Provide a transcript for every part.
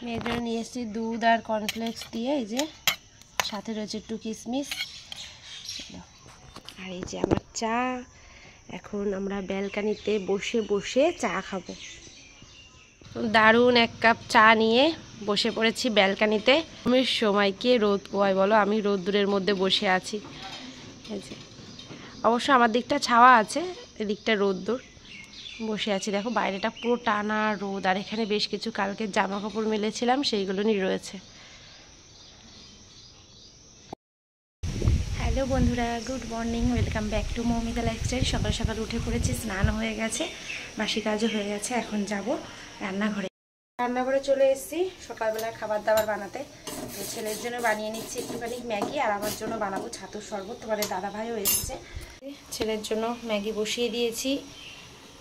মেয়ের জন্য নিয়ে এসেছি দুধ আর কর্নফ্লেক্স দিয়ে, এই যে সাথে রয়েছে একটু কিশমিশ। আর এই যে আমার চা। এখন আমরা ব্যালকানিতে বসে বসে চা খাবো। দারুণ এক কাপ চা নিয়ে বসে পড়েছি ব্যালকানিতে। আমি সময় কে রোদ পোয়ায় বলো, আমি রোদ্দুরের মধ্যে বসে আছি। এই যে অবশ্য আমার দিকটা ছাওয়া আছে, এদিকটা রোদ্দুর। বসে আছি, দেখো বাইরেটা পুরো টানা রোদ। আর এখানে বেশ কিছু কালকে জামা কাপড় মেলেছিলাম, সেইগুলো নিয়ে রয়েছে। হ্যালো বন্ধুরা, good morning, welcome back to Moumita lifestyle. সকাল সকাল উঠে পড়েছি, স্নান হয়ে গেছে, বাসি কাজও হয়ে গেছে। এখন যাব রান্নাঘরে চলে এসেছি সকালবেলা খাবার দাবার বানাতে। তো ছেলের জন্য বানিয়ে নিচ্ছি একটুখানি ম্যাগি, আর আমার জন্য বানাবো ছাতুর শরবত। তোমাদের দাদাভাইও এসেছে, ছেলের জন্য ম্যাগি বসিয়ে দিয়েছি,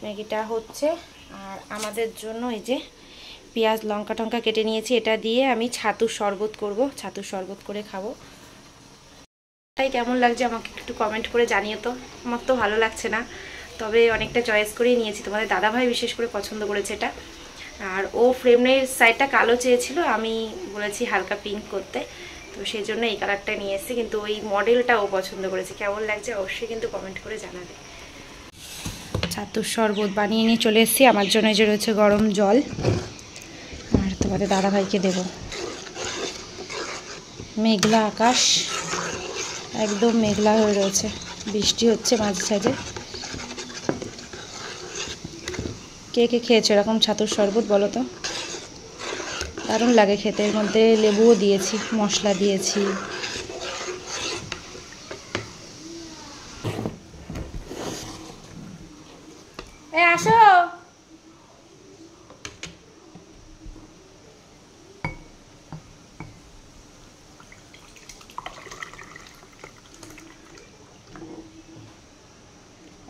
ম্যাগিটা হচ্ছে। আর আমাদের জন্য এই যে পেঁয়াজ লঙ্কা টঙ্কা কেটে নিয়েছি, এটা দিয়ে আমি ছাতুর শরবত করব, ছাতুর শরবত করে খাবো। তাই কেমন লাগছে আমাকে একটু কমেন্ট করে জানিও তো। আমার তো ভালো লাগছে না, তবে অনেকটা চয়েস করেই নিয়েছি। তোমাদের দাদাভাই বিশেষ করে পছন্দ করেছে এটা। আর ও ফ্রেমের সাইডটা কালো চেয়েছিল, আমি বলেছি হালকা পিঙ্ক করতে, তো সেই জন্য এই কালারটা নিয়ে এসেছি। কিন্তু ওই মডেলটা ও পছন্দ করেছে। কেমন লাগছে অবশ্যই কিন্তু কমেন্ট করে জানাবে। ছাতুর শরবত বানিয়ে নিয়ে চলে এসেছি। আমার জন্য যে রয়েছে গরম জল, আর তোমাদের দাদাভাইকে দেব। মেঘলা আকাশ, একদম মেঘলা হয়ে রয়েছে, বৃষ্টি হচ্ছে মাঝে সাঝে। কে কে খেয়েছো এরকম ছাতুর শরবত বলো তো? দারুণ লাগে খেতে। এর মধ্যে লেবুও দিয়েছি, মশলা দিয়েছি। আসো,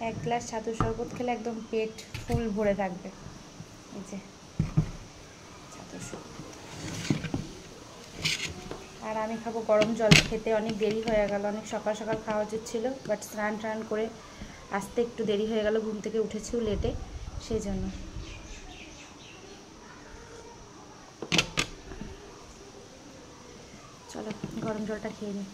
এক গ্লাস ছাতুর শরবত খেলে একদম পেট ফুল ভরে থাকবে। এই যে ছাতুর শরবত, আর আমি খাবো গরম জল। খেতে অনেক দেরি হয়ে গেল, অনেক সকাল সকাল খাওয়া উচিত ছিল, বাট স্নান টান করে আসতে একটু দেরি হয়ে গেল, ঘুম থেকে উঠেছিও লেটে, সেই জন্য। চলো গরম জলটা খেয়ে নিই।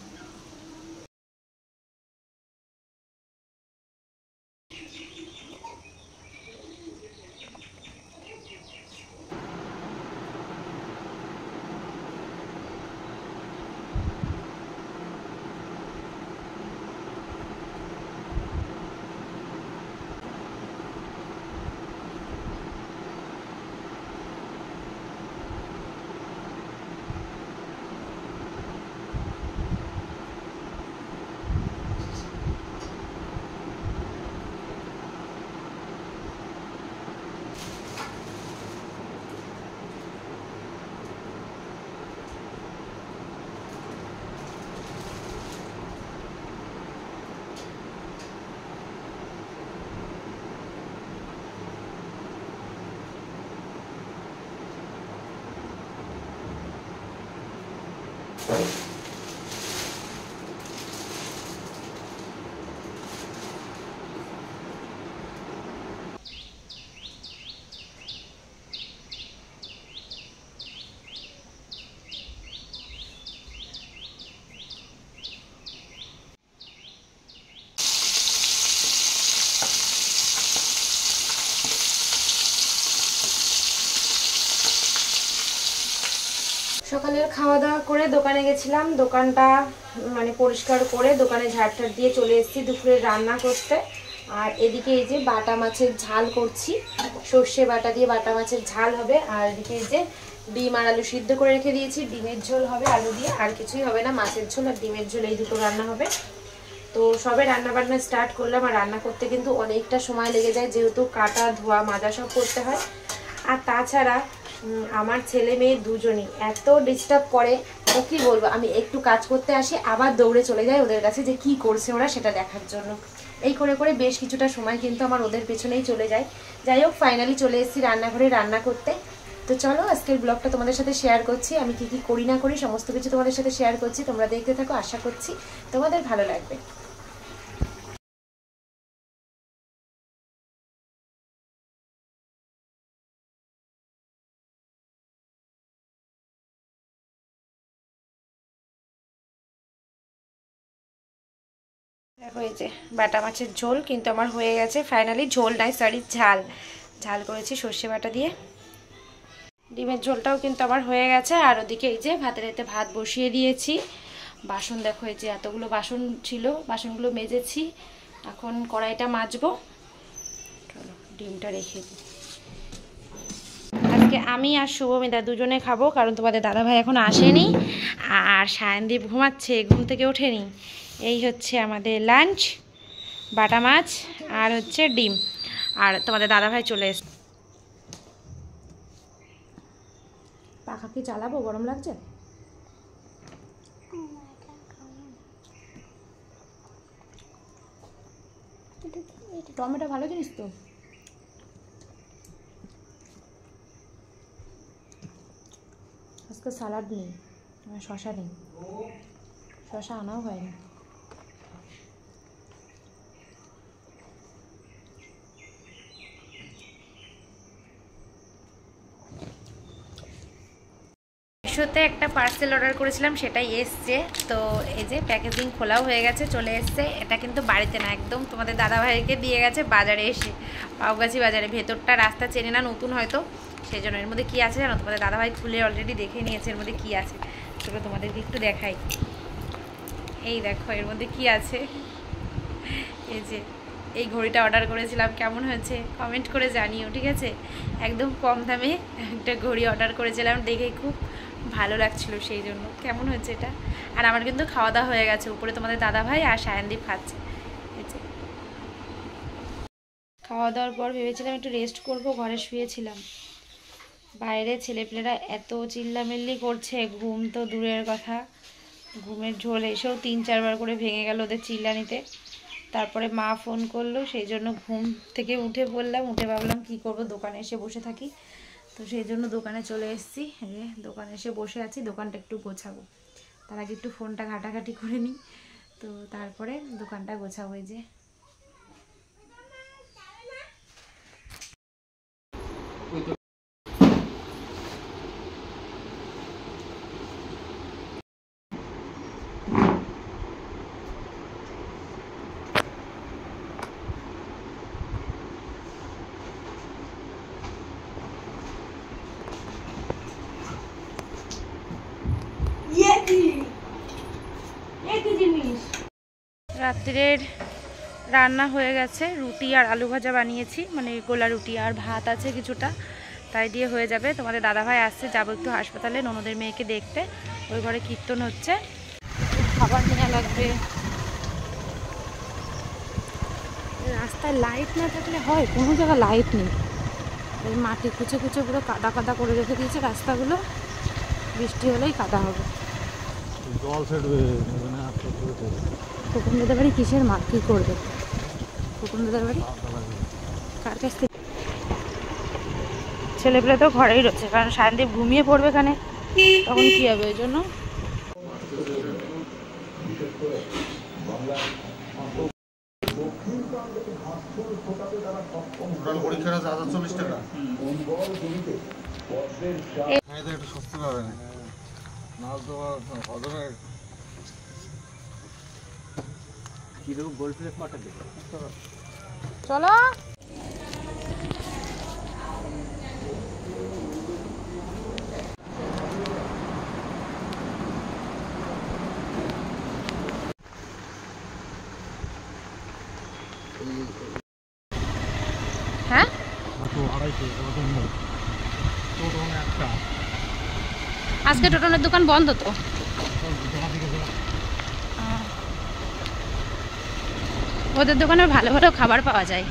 সকালের খাওয়া দাওয়া করে দোকানে গেছিলাম, দোকানটা মানে পরিষ্কার করে দোকানে ঝাড়টার দিয়ে চলে এসেছি দুপুরে রান্না করতে। আর এদিকে এই যে বাটা মাছের ঝাল করছি, সর্ষে বাটা দিয়ে বাটা মাছের ঝাল হবে। আর এদিকে এই যে ডিম আর আলু সিদ্ধ করে রেখে দিয়েছি, ডিমের ঝোল হবে আলু দিয়ে, আর কিছুই হবে না, মাছের ঝোল আর ডিমের ঝোল, এই দুটো রান্না হবে। তো সবে রান্না বান্না স্টার্ট করলাম। আর রান্না করতে কিন্তু অনেকটা সময় লেগে যায়, যেহেতু কাটা ধোয়া মাজা সব করতে হয়। আর তাছাড়া আমার ছেলে মেয়ে দুজনই এত ডিস্টার্ব করে, ও কি বলবো। আমি একটু কাজ করতে আসি, আবার দৌড়ে চলে যাই ওদের কাছে যে কি করছে ওরা সেটা দেখার জন্য। এই করে করে বেশ কিছুটা সময় কিন্তু আমার ওদের পেছনেই চলে যায়। যাই হোক, ফাইনালি চলে এসেছি রান্নাঘরে রান্না করতে। তো চলো আজকের ব্লগটা তোমাদের সাথে শেয়ার করছি, আমি কি কি করি না করি সমস্ত কিছু তোমাদের সাথে শেয়ার করছি। তোমরা দেখতে থাকো, আশা করছি তোমাদের ভালো লাগবে। দেখো এই যে বাটা মাছের ঝোল কিন্তু আমার হয়ে গেছে ফাইনালি। ঝোল নাই, সরি, ঝাল ঝাল করেছি সর্ষে বাটা দিয়ে। ডিমের ঝোলটাও কিন্তু আমার হয়ে গেছে। আর ওদিকে এই যে ভাতের এতে ভাত বসিয়ে দিয়েছি। বাসন দেখো এই যে এতগুলো বাসন ছিল, বাসনগুলো মেজেছি। এখন কড়াইটা মাজবো। চলো ডিমটা রেখে দিই। আজকে আমি আর শুভমিতা দুজনে খাবো, কারণ তোমাদের দাদাভাই এখন আসেনি আর সায়নদীপ ঘুমাচ্ছে, ঘুম থেকে ওঠেনি। এই হচ্ছে আমাদের লাঞ্চ, বাটা মাছ আর হচ্ছে ডিম। আর তোমাদের দাদাভাই চলে এসছে। পাখা কি চালাবো? গরম লাগছে। টমেটো ভালো জিনিস তো। আজকে স্যালাড নেই, শশা নেই, শশা আনাও হয়নি। মিশোতে একটা পার্সেল অর্ডার করেছিলাম, সেটাই এসছে। তো এই যে প্যাকেজিং খোলাও হয়ে গেছে, চলে এসছে। এটা কিন্তু বাড়িতে না, একদম তোমাদের দাদাভাইকে দিয়ে গেছে বাজারে এসে, পাওগাছি বাজারে। ভেতরটা রাস্তা চেনে না, নতুন হয়তো, সেই জন্য। এর মধ্যে কী আছে জানো? তোমাদের দাদাভাই খুলে অলরেডি দেখে নিয়েছে এর মধ্যে কী আছে। চলো তোমাদেরকে একটু দেখাই। এই দেখো এর মধ্যে কী আছে। এই যে এই ঘড়িটা অর্ডার করেছিলাম, কেমন হয়েছে কমেন্ট করে জানিও, ঠিক আছে? একদম কম দামে একটা ঘড়ি অর্ডার করেছিলাম, দেখে খুব ভালো লাগছিল, সেই জন্য। কেমন হয়েছে এটা? আর আমার কিন্তু খাওয়া দাওয়া হয়ে গেছে। উপরে তোমাদের দাদাভাই আর সায়নদীপ খাচ্ছে। এই যে খাওয়া দাওয়ার পর ভেবেছিলাম একটু রেস্ট করব, ঘরে শুয়েছিলাম। বাইরে ছেলেপেলেরা এত চিল্লামিল্লি করছে, ঘুম তো দূরের কথা, ঘুমের ঝোল এসেও 3-4 বার করে ভেঙে গেল ওদের চিল্লানিতে। তারপরে মা ফোন করলো, সেই জন্য ঘুম থেকে উঠে পড়লাম। উঠে ভাবলাম কী করব, দোকানে এসে বসে থাকি। তো সেই জন্য দোকানে চলে এসেছি। দোকানে এসে বসে আছি, দোকানটা একটু গোছাবো। তার আগে একটু ফোনটা ঘাটাঘাটি করে নিই, তো তারপরে দোকানটা গোছাবো। এই যে রাত্রের রান্না হয়ে গেছে। রুটি আর আলু ভাজা বানিয়েছি, মানে গোলা রুটি, আর ভাত আছে কিছুটা, তাই দিয়ে হয়ে যাবে। তোমাদের দাদাভাই আসছে, যাবো একটু হাসপাতালে ননদের মেয়েকে দেখতে। ওই ঘরে কীর্তন হচ্ছে, খাবার নেওয়া লাগবে। রাস্তায় লাইট না থাকলে হয়, কোনো জায়গায় লাইট নেই। ওই মাটি কুচে কুচে পুরো কাদা কাদা করে রেখে দিয়েছে রাস্তাগুলো, বৃষ্টি হলেই কাদা হবে। খোকন দাদার বাড়ি কিসের মা কী করবে? খোকন দাদার বাড়ি কার কাছ থেকে? ছেলেপেলে তো ঘরেই রয়েছে, কারণ সায়নদীপ ঘুমিয়ে পড়বে এখানে, তখন কী হবে? ওই জন্য চলো। হ্যাঁ আজকে টোটনের দোকান বন্ধ তো। ওদের দোকানে ভালো ভালো খাবার পাওয়া যায়।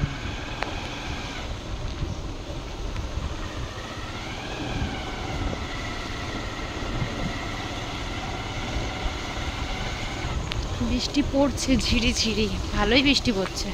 বৃষ্টি পড়ছে ঝিরি ঝিরি, ভালোই বৃষ্টি পড়ছে।